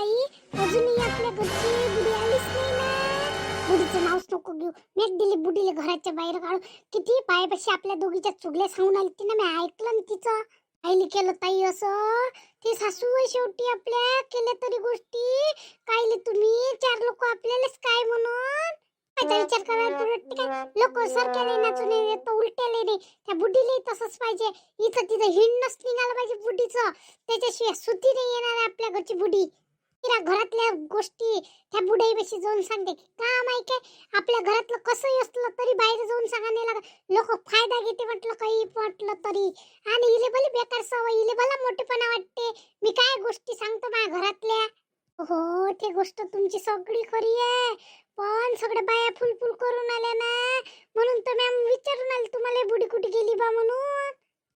ताई अजूनही आपल्या घरची बुडी आलीच नाही ना. बुडीचं नावच नको घेऊ. मी दिली बुडीला घराच्या बाहेर काढून. किती पायापाशी आपल्या दोघीच्या चुगल्या सांगून आली ती ना. मी ऐकलं ना तिचं. आईने केलं ताई असं. ती सासू आहे शेवटी आपल्या. केल्या तरी गोष्टी कायले तुम्ही चार लोक आपल्यालाच काय म्हणून कायचा विचार करायला वाटते काय. लोक सरकारने नाचून येतो उलट्याले रे. त्या बुडीला तसंच पाहिजे. इथं तिथं हिंडणच निघालं पाहिजे बुडीचं. त्याच्याशिवाय सुती नाही येणार आपल्या घरची बुडी. तिला घरातल्या गोष्टी त्या बुडाईपाशी जाऊन सांगते. काम आहे काय आपल्या घरातलं कसंही असलं तरी बाहेर जाऊन सांगा नाही लागत. लोक फायदा घेते म्हटलं काही म्हटलं तरी. आणि इले भले बेकार सवय इले भला मोठेपणा वाटते. मी काय गोष्टी सांगतो माझ्या घरातल्या. हो ते गोष्ट तुमची सगळी खरी आहे. पण सगळ्या बाया फुल करून आल्या ना. म्हणून तर मॅम विचारून आले तुम्हाला बुडी कुठे गेली बा म्हणून.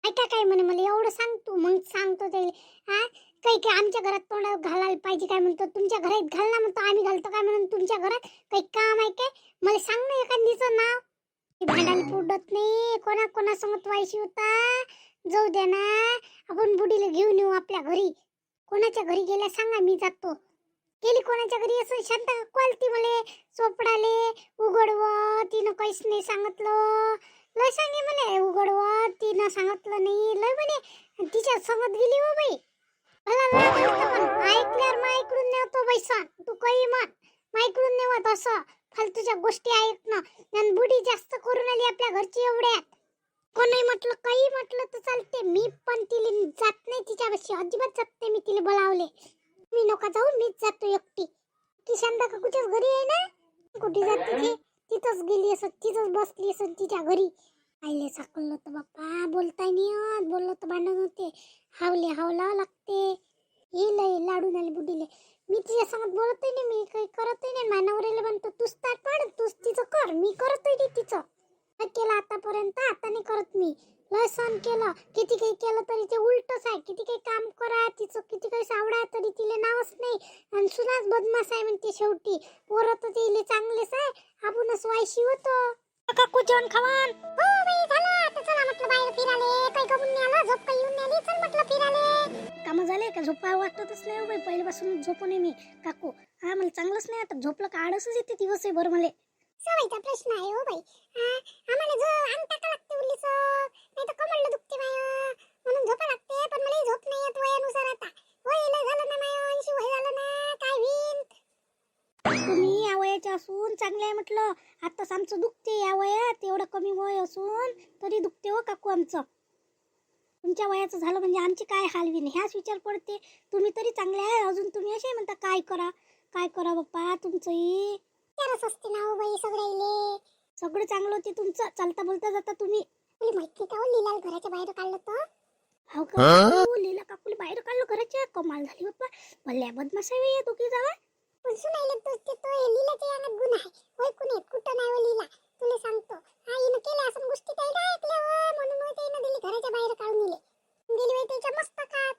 ऐका काय म्हणे मला एवढं सांगतो मग सांगतो त्याला. हा काही काय आमच्या घरात तोंड घालायला पाहिजे काय म्हणतो. तुमच्या घरात घाल ना म्हणतो. आम्ही घालतो काय म्हणून तुमच्या घरात काही काम आहे काय. मला सांग ना एखादीचं नाव. भांडायला पुरत नाही. कोणा सांगत व्हायची होता. जाऊ द्या ना. आपण बुडीला घेऊन येऊ आपल्या घरी. कोणाच्या घरी गेल्या सांगा मी जातो. गेली कोणाच्या घरी असं शांत क्वालती मले चोपडाले उघडव. तिनं काहीच नाही सांगितलं. लय सांगे म्हणे उघडव. तिनं सांगितलं नाही लय म्हणे. तिच्या संगत गेली हो बाई. मला ऐकल्यावर माईकडून नेवतो बाई. सांग तू काही म्हण माईकडून नेवत असं फालतूच्या गोष्टी ऐक ना. आणि बुडी जास्त करून आली आपल्या घरची एवढ्यात. कोणी म्हटलं काही म्हटलं तर चालते. मी पण तिला जात नाही तिच्यापाशी अजिबात जात नाही. मी तिला बोलावले. मी नका जाऊ मीच जातो एकटी. ती शांता काकूच्याच घरी आहे ना. कुठे जाते ती. तिथंच गेली असं तिथंच बसली असं तिच्या घरी. आईले साकलं तर बाप्पा बोलताय नाही. बोललं तर भांडण होते. हावला लागते. हे लय लाडून आले बुडीले. मी तिच्या संगत बोलतही नाही. मी काही करतही नाही. मानवरेला म्हणतो तूच ताट पाड तूच तिचं कर. मी करतही नाही तिचं. काय केलं आतापर्यंत. आता नाही करत मी. लय सण केलं. किती काही केलं तरी ते उलटच आहे. किती काही काम करा तिचं किती काही सावडा तरी तिला नावच नाही. आणि सुनाच बदमाश आहे म्हणते शेवटी. पोरं तर तिले चांगलेच आहे. आपणच वायशी होतो. काकू जेवण खावान. हो बाई झालं. आता चला म्हटलं बाहेर फिराले. काही कबून नाही आला. झोप काही येऊन नाही. चल म्हटलं फिराले. काम झाले का झोपा वाटतच नाही बाई. पहिल्यापासून झोपू नये मी काकू. हा मला चांगलंच नाही आता. झोपलं का आळसच येते दिवस भर मला. सवयीचा प्रश्न आहे हो बाई. आम्हाला जो अंग टाका लागते उलीचं. नाही तर कमळलं दुखते माय. म्हणून झोपा लागते. पण मला झोप नाही येत वयानुसार आता. वय लय झालं ना माय. 80 वय झालं ना. काय होईन. तुम्ही या वयाच्या असून चांगले आहे म्हटलं. आताच आमचं दुखते या वयात. एवढं कमी वय असून तरी दुखते हो काकू आमचं. तुमच्या वयाचं झालं म्हणजे आमची काय हाल होईन ह्याच विचार पडते. तुम्ही तरी चांगले आहे अजून. तुम्ही असे म्हणता काय करा बाप्पा तुमचंही. त्यालाच असते ना हो बाई सगळ्याले. सगळं चांगलं होते तुमचं. चालता बोलता जाता तुम्ही. माहिती का लीला घराच्या बाहेर काढलं तर. हो का लीला काकूला बाहेर काढलं घराच्या. कमाल झाली बाप्पा. भल्या बदमाश आहे दोघी जावा. पण सुनायला तो लीलाच्या अंगात गुण आहे. होय कुणी कुठं नाही हो लीला. तुला सांगतो. हा हिनं केल्या असं गोष्टी काही नाही ऐकल्या म्हणून तिनं दिली घराच्या बाहेर काढून दिले. गेली बाई त्याच्या मस्तकात.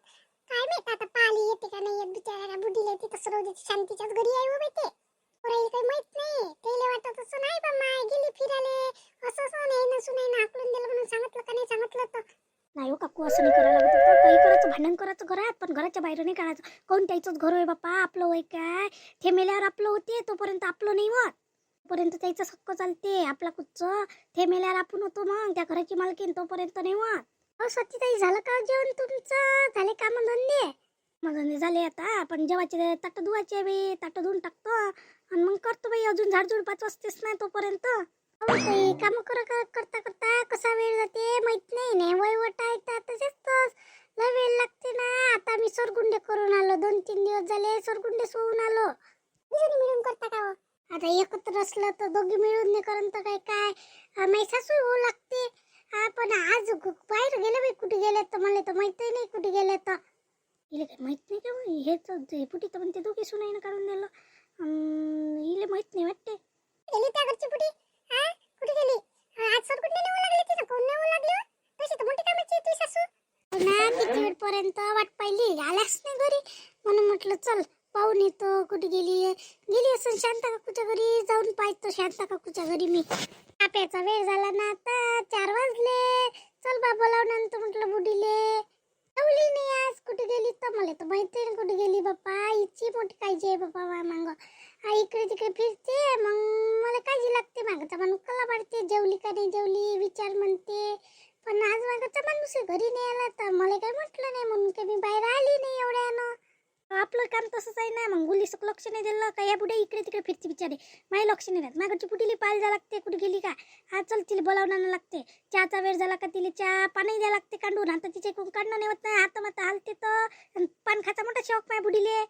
काय माहित आता पाली येते का नाही येत बिचारा बुडीला. तिथं सरोजीची शांतीच्याच घरी आहे हो बाई ते. पोराला काही माहित नाही. तेले वाटत असं नाही बा माय गेली फिराले. असं नाही ना सुनाईनं हाकलून दिलं म्हणून सांगितलं का नाही सांगितलं तर. नाही हो काकू असं नाही करायला लागत होतं. काही करायचं भांडण करायचं घरात पण घराच्या बाहेर नाही काढायचं. कोण त्याचंच घर आहे बाप्पा. आपलं वय काय ते मेल्यावर आपलं होते तोपर्यंत आपलं नाही होत. तोपर्यंत त्याचं हक्क चालते. आपला कुठचं ते मेल्यावर आपण होतो मग त्या घराची मालकीन. तोपर्यंत नाही होत. अहो सतीताई झालं का जेवण तुमचं. झाले काम धंदे झाले. आता आपण जेवायचे ताटं धुवायचे बी. ताटं धुवून टाकतो आणि मग करतो बाई. अजून झाडझूड 5 वाजतेच नाही तोपर्यंत. काम करता कसा वेळ जाते माहित नाही. वयवट आहे तसेच लय वेळ लागते ना. आता मी सरगुंडे करून आलो. 2-3 दिवस झाले सरगुंडे सोडून आलो. मिळून करता का. आता एकत्र असलं तर दोघी मिळून नाही करत तर काय माझी सासू होऊ लागते. हा पण आज बाहेर गेले बाई. कुठे गेले तर मला तर माहितही नाही कुठे गेले तर. हिला काही माहित नाही का. हे पुटी तर म्हणते दोघी सुनाईनं काढून दिलं. हिला माहित नाही वाटते. गेली त्या घरची पुटी. हा कुठे गेली. आज सरकुंडे नेऊ लागले तिला. कोण नेऊ लागले. तशी तर मोठी कामाची तुझी सासू ना. किती वेळपर्यंत वाट पाहिली. आल्यास नाही घरी. म्हणून म्हटलं चल पाहून येतो कुठे गेली असं शांता काकूच्या घरी. जाऊन पाहतो शांता काकूच्या घरी मी. आप्याचा वेळ झाला ना आता. 4 वाजले. चल बा बोलावं नंतर म्हटलं बुडीले. जेवली नाही आज. कुठे गेली तर मला तर माहिती नाही कुठे गेली बाप्पा. हिची मोठी काळजी आहे बाप्पा मांग. आई इकडे तिकडे फिरते, मग मला काळजी लागते. मागचा माणूस कला पाडते, जेवली का नाही जेवली विचार म्हणते. पण आज मागचा माणूस घरी नाही आला तर मला काही म्हटलं नाही, म्हणून काही मी बाहेर आली नाही एवढ्यानं. आपलं काम तसंच आहे ना. मग गुल्लीसक लक्ष नाही दिलं का या बुड्या इकडे तिकडे फिरते बिचारे. माझे लक्ष नाही राहत. मागची पुटीली पाल जा लागते, कुठे गेली का. हा चल तिला बोलावणं लागते. चहाचा वेळ झाला का तिला चहा पाणी द्यायला लागते काढून. आता तिचे कोण काढणं नाही होत नाही. हात माता हालते तर पान खायचा मोठा शौक माझ्या बुडीले.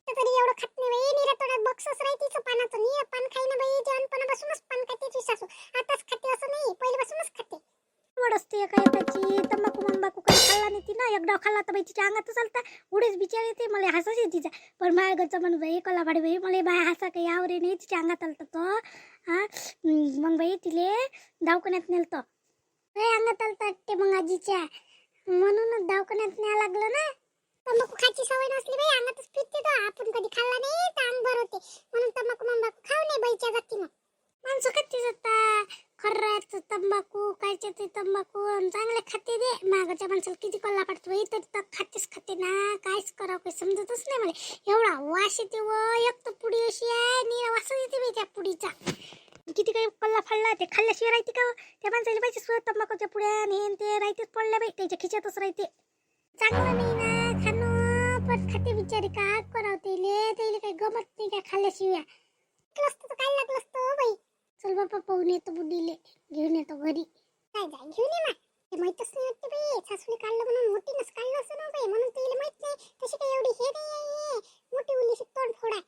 तरी एवढं खात नाही बाई. निरा तोड्यात बक्षस राहते पानाचं. नि पान खाई ना बाई. जेवणपणापासूनच पान खाते तुझी सासू. आताच खाते असं नाही, पहिल्यापासूनच खाते. आवड असते एका एकाची. तंबाखू मंबाखू काही खाल्ला नाही तिनं. एक डाव खाल्ला तर बाई तिच्या अंगात चालता उडेच बिचार येते. मला हसाच येते तिचा. पण माझ्या घरचं म्हण बाई कला भाडी बाई मला बाय हसा काही आवरे नाही. तिच्या अंगात आलता तो. हा मग बाई तिले दवाखान्यात नेलतं. बाई अंगात आलता वाटते मग आजीच्या, म्हणूनच दवाखान्यात न्याय लागलं ना. तंबाखू खायची सवय नसली बाई अंगातच फिरते. तर आपण कधी खाल्ला नाही तर अंग भर होते, म्हणून तंबाखू मंबाखू खाऊ नाही बाईच्या जातीनं. माणसं खाते जाता खर्राचं तंबाखू कायचे ते तंबाखू चांगले खाते दे. मागच्या माणसाला किती कल्ला पडतो बाई, तरी तर खातेच खाते ना. कायच करावं काही समजतच नाही मला. एवढा वास येते व एक तर पुडी अशी आहे नि वास येते बाई त्या पुडीचा. किती काही कल्ला फाडला ते खाल्ल्याशिवाय राहते का. त्या माणसाला पाहिजे स्वतः तंबाखूच्या पुड्या नेन ते राहतेच पडल्या बाई. त्याच्या खिच्यातच राहते. चांगलं नाही ना खाणं, पण खाते बिचारी. काय करावं त्याला काही गमत नाही काय खाल्ल्याशिवाय. असतं तर काय लागलं असतं बाई. चल बापा पाहून येतो बुडीले, घेऊन येतो घरी. काय जाय घेऊन ये ना. ते माहीतच नाही वाटते बाई. सासूने काढलं म्हणून मोठीनच काढलं असं ना बाई, म्हणून तिला माहित नाही. तशी काही एवढी हे नाही. मोठी उलीशी तोंड फोडा.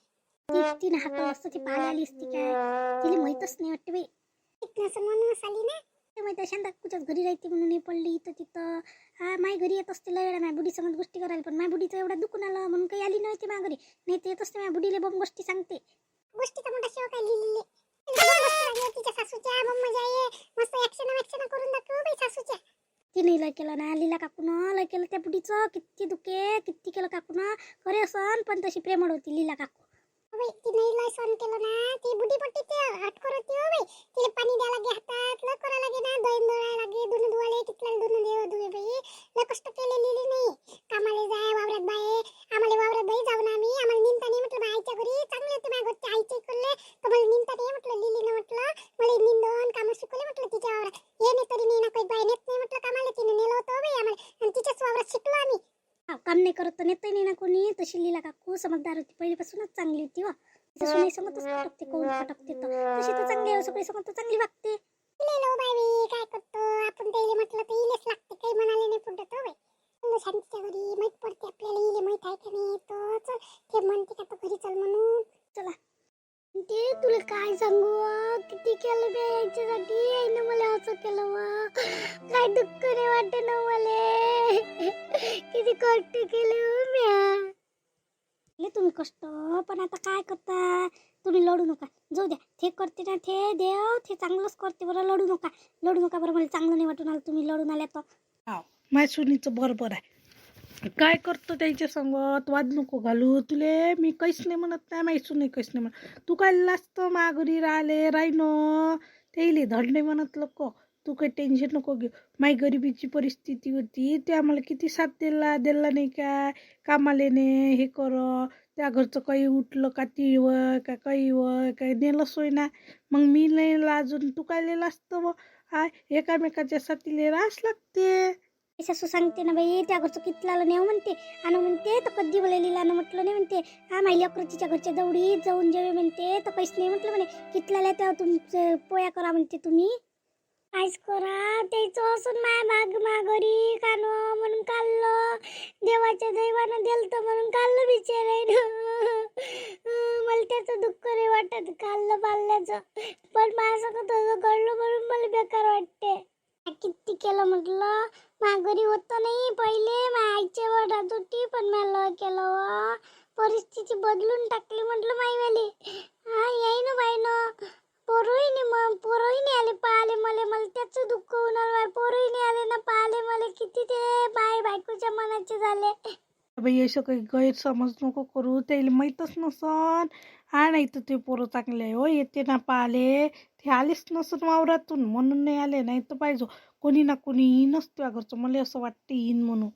तिने हाकल असतं ती पाहायला आली असती काय. तिला माहीतच नाही वाटते बाई. असं म्हणूनच आली ना. ते माहिती शांता कुठच्याच घरी राहते म्हणून हे पडली इथं तिथं. हा माय घरी येत असते लय वेळा माझ्या बुडी संगत गोष्टी करायला. पण माझ्या बुडीचं एवढं दुखून आलं म्हणून काही आली नव्हती माझ्या घरी. नाही ते येत असते माझ्या बुडीले बम गोष्टी सांगते. गोष्टीचा मोठा शौक आहे लिहिलेले. तिच्या सासूच्या मम्मा आहे मस्त ऍक्शन करून दाखव बाई सासूच्या. तिने लय केलं ना लीला काकून, लय केलं त्या बुडीचं. किती दुखे किती केलं काकून. खरे असं पण तशी प्रेमळ होती लीला काकू. बाई तिने लय सहन केलं ना. ती बुडी पट्टी ते हटकर होती हो बाई. तिला पाणी द्यायला लागे हातात, लय करा लागे ना. दळण दळायला लागे, धुणं धुवाले कितला धुणं धुवे बाई. लय कष्ट केले लिहिली नाही. कामाला जाय वावरात बाई. आम्हाला वावरात बाई जाऊन आम्हाला निंता नाही म्हटलं. आईच्या घरी चांगले होते माझ्या घरच्या आईच्या इकडले. तर मला निंता नाही म्हटलं. लिहिलीनं म्हटलं मला निंदन कामं शिकवले म्हटलं तिच्या वावरात. ये नाही तरी नाही ना काही बाई नेत नाही म्हटलं कामाला. तिने नेलं होतं बाई आम्हाला आणि तिच्याच वावरात शिकलो आम्ही. काम नाही करत तर नेतही नाही ना कोणी. तशी लीला काकू समजदार होती पहिल्यापासूनच चांगली होती व. सुनाई समजतच फटकते कोण फटकते तर तशी तर चांगली आहे. सगळी समज तर चांगली वागते. बाई काय करतो आपण त्याला म्हटलं तर इलेच लागते. काही म्हणाले नाही पुढे तो बाई. शांतीच्या घरी माहित पडते आपल्याला. इले माहित आहे का नाही तर चल ते म्हणते का तर घरी चल म्हणून. चला ते तुला काय सांगू किती केलं मी याच्यासाठी. आईनं मला असं केलं व. काय दुःख नाही वाटत ना मला. किती कष्ट केले मी. तुम्ही कष्ट पण आता काय करता. तुम्ही लढू नका. जाऊ द्या ते करते ना ते देव ते चांगलंच करते बरं. लढू नका बरं. मला चांगलं नाही वाटून आलं तुम्ही लढून आल्या तर. माझ्या सुनीचं बरोबर आहे. काय करतो त्याच्या संगत वाद नको घालू. तुले मी काहीच नाही म्हणत नाही. माझी सुनी काहीच नाही म्हणत. तू काय लाजतं मा घरी राहिले राहिनो त्याईले धड नाही म्हणत लोक. तू काही टेन्शन नको घेऊ. माझी गरिबीची परिस्थिती होती ते आम्हाला किती साथ दिला नाही काय. कामाले ने हे कर त्या घरचं काही उठलं का तिळवं का काही वय काही नेलं सोय ना. मग मी नाही लाजून तू काय लिहिलं असतं व. हा एकामेकाच्या साथीले राहास लागते. सासू सांगते ना बाई त्या घरचं कितला नेव म्हणते. आणि म्हणते तर कधी बोलायला म्हटलं नाही म्हणते. हा माहिली अकराच्या घरच्या दौडी जाऊन जेवे म्हणते तर काहीच नाही म्हटलं म्हणे. कितल्याला तेव्हा तुमचं पोया करा म्हणते तुम्ही. काहीच करा त्याचं असून माय घरी कानो म्हणून काढलं. देवाच्या दैवानं दिलतं म्हणून काढलं बिचारायनं. मला त्याचं दुःख नाही वाटत काढलं पाल्याचं. पण माझ्यासंग तसं घडलं म्हणून मला बेकार वाटते. किती केलं म्हटलं. घरी होतं नाही पहिले आईच्या वडात होती. पण मला केलं वा. परिस्थिती बदलून टाकली म्हटलं माईवाली. हा येई ना बाई ना. पोरही नाही आले पाहिले मला त्याचं दुःख होणार. पोरही नाही आले ना पाहिले मला. किती ते बायकोच्या मनाचे झाले. बाई असं काही गैरसमज नको करू. त्याला माहीतच नसन. हा नाही तर ते पोरं चांगले आहे हो. येते ना पाले ते आलेच नसन वावरातून म्हणून नाही आले. नाही तर पाहिजे कोणी ना कोणी येईनच त्या घरचं. मला असं वाटते येईन म्हणून.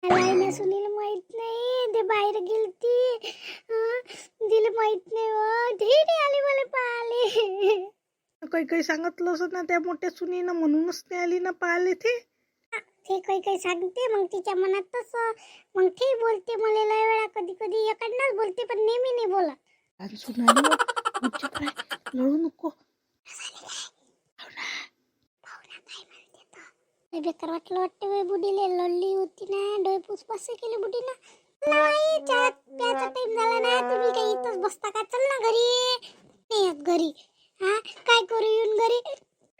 मला ना सुनील माहित नाही, ते बाहेर गेलती. तिला माहित नाही व, ते नाही आली मला पाहिले. काही काही सांगितलं असं ना त्या मोठ्या सुनीनं, म्हणूनच ते आली ना पाहिले ते. ते काही काही सांगते, मग तिच्या मनात तसं, मग ते बोलते मला लय वेळा, कधी कधी एखादनाच बोलते, पण नेहमी नाही बोला. आणि सुनाली चुप राह, लढू नको. लय बेकार वाटलं वाटतं बाई, बुडीले लढली होती ना, डोळे पुसपास केली बुडीनं. नाही चहा प्यायचा टाइम झाला ना, तुम्ही काही इथंच बसता का? चल ना घरी. नाही येत घरी. हा काय करू येऊन घरी?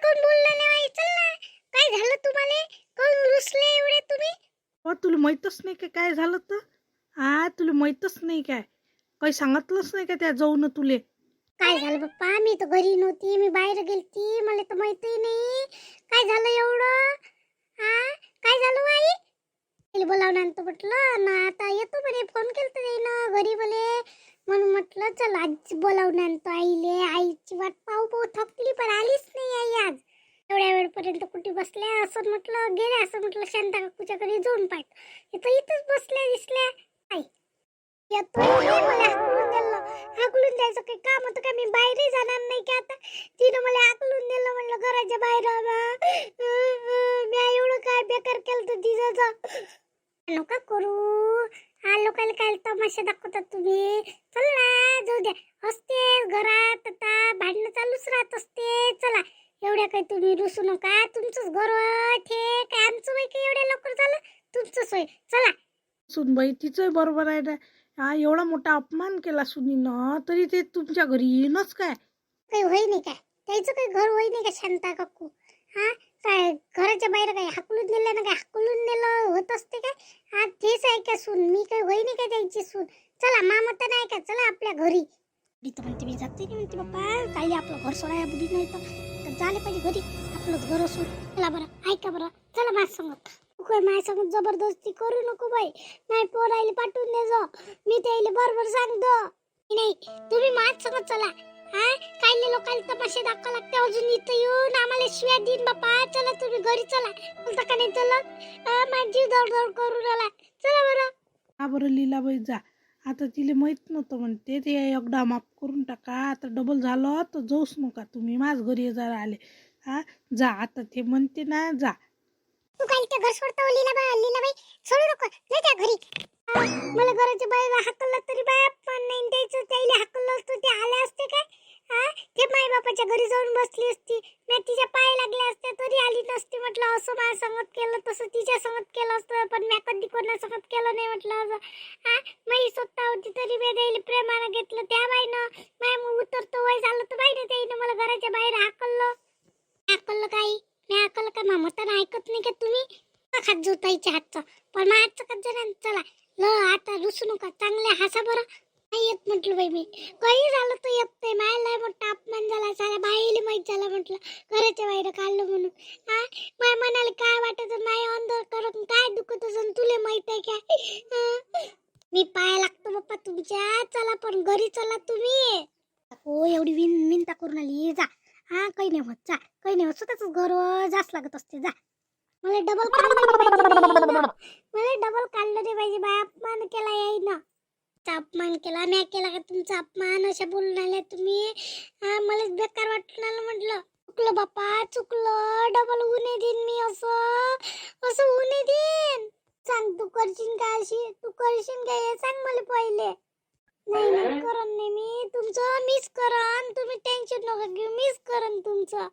कोण बोललं नाही बाई, चल ना. काय झालं तुम्हाला? कोण रुसले एवढे तुम्ही? तुला माहीतच नाही का काय झालं तर? तुला माहीतच नाही काय? काही सांगितलंच नाही का त्या जाऊन तुले? काय झालं पप्पा? मी तर घरी नव्हती, मी बाहेर गेलती, मला तर माहितही नाही. काय झालं एवढं? काय झालं आई? तिला बोलावून आणतो म्हटलं ना, आता येतो म्हणे, फोन केलता ना घरी मले, म्हणून म्हटलं चल आज बोलावून आणतो आईले. आईची वाट पाहू पाहू थकली, पण आलीच नाही आई आज. एवढ्या वेळपर्यंत कुठे बसल्या असं म्हटलं, गेल्या असं म्हटलं शांता काकूच्या घरी जाऊन पाहत, इथंच बसल्या दिसल्या. आई येतो मला हाकलून द्यायचं काही काम होतं का? मी बाहेरही जाणार नाही की आता. तिनं मला हाकलून दिलं, म्हणलं घराच्या बाहेर. मी एवढं काय बेकार केलं तर तिचं नका करू. लोकांना काय तमाशा दाखवतात तुम्ही? चल ना, जाऊ द्या. असते घरात आता भांडणं चालूच राहत असते. चला, एवढ्या काही तुम्ही रुसू नका. तुमचंच घर हे काय आमचं बाई काही एवढ्या लवकर झालं? तुमचं सोय. चला. सुनबाई तिचंही बरोबर आहे ना. एवढा मोठा अपमान केला सुनीनं, तरी ते तुमच्या घरी येईनच काय? काही होई नाही काय? त्याचं काही घर होई नाही का शांता काकू? काय घराच्या बाहेर काय हाकलून दिलं ना? काय हाकलून दिलं होत असते काय? तेच आहे का सून? मी काही होई नाही का त्याची सून? चला, मामा तर नाही का? चला आपल्या घरी. तर म्हणते मी जाते नाही, म्हणते बाप्पा काही आपलं घर सोडाया बुद्धी नाही तर झाले पाहिजे घरी, आपलंच घर असून. चला बरं, ऐका बरं, चला माझ्या सांगत. काय माझ्या सांगत जबरदस्ती करू नको बाई. नाही पोरायला पाठवून दे जा, मी त्याला बरोबर सांगतो. नाही तुम्ही माझ सांगत चला. काही लोकांना तमाशे दाखवा लागते, अजून इथं येऊन आम्हाला शिव्या देईन बापा. चला तुम्ही घरी चला. बोलता का नाही चलत? माझी जीव दौड करून राहिला. चला बरं. बरं लीलाबाई जा. आता तिला माहीत नव्हतं म्हणते, ते एकदा माफ करून टाका. आता डबल झालं तर जाऊच नका तुम्ही, माझ घरी जरा आले. जा आता, ते म्हणते ना जा. तू काय ते घर सोडता लीलाबाई? सोडू नको, नाही त्या घरी. मला घराच्या बाहेर हाकललं तरी बाय पण नाही द्यायचं. त्याला हाकललं असतं ते आले असते काय? ते माय बापाच्या घरी जाऊन बसली असती. मी तिच्या पाय लागले असते तरी आली नसती. म्हटलं असं माझ्या संगत केलं, तसं तिच्या संगत केलं असतं, पण मी कधी कोणा संगत केलं नाही म्हटलं असं. मी स्वतः होती तरी मी द्यायला प्रेमानं घेतलं. त्या बाईनं माय मग उतरतो वय झालं तर बाईने त्याईनं मला घराच्या बाहेर हाकललं काही. मी हाकललं का? मामा तर ऐकत नाही का तुम्ही? खात जो ताईच्या हातचं, पण माझ्या हातचं खात जरा. चला आता रुसू नका, चांगले हसा बरं. नाही येत म्हटलं बाई, मी काही झालं तर येत नाही. मायला मोठा अपमान झाला, साऱ्या बाईला माहीत झाला म्हटलं घराच्या बाहेर काढलं म्हणून. माय मनाला काय वाटत, माय अंदर करत काय दुखत असून तुला माहित आहे काय? मी पाया लागतो बाप्पा तुमच्या. चला पण घरी चला तुम्ही. हो एवढी विनता करून आली, जा. काही नाही होत, जा. काही नाही होत, स्वतःच घर जास्त लागत असते. जा. मला डबल काढलं नाही पाहिजे बाय. अपमान केला यायनं. अपमान केला मी केला का तुमचा अपमान? अशा बोलून आल्या तुम्ही. मलाच बेकार वाटलं. म्हटलं चुकलं बाप्पा, चुकलं. डबल ऊने देईन मी, असं ऊने देईन. सांग तू करशील का अशी? तू करशील का हे सांग मला पहिले. नाही करन नाही मी तुमचं, मिस करन. तुम्ही टेन्शन नका घेऊ, मिस करन तुमचं.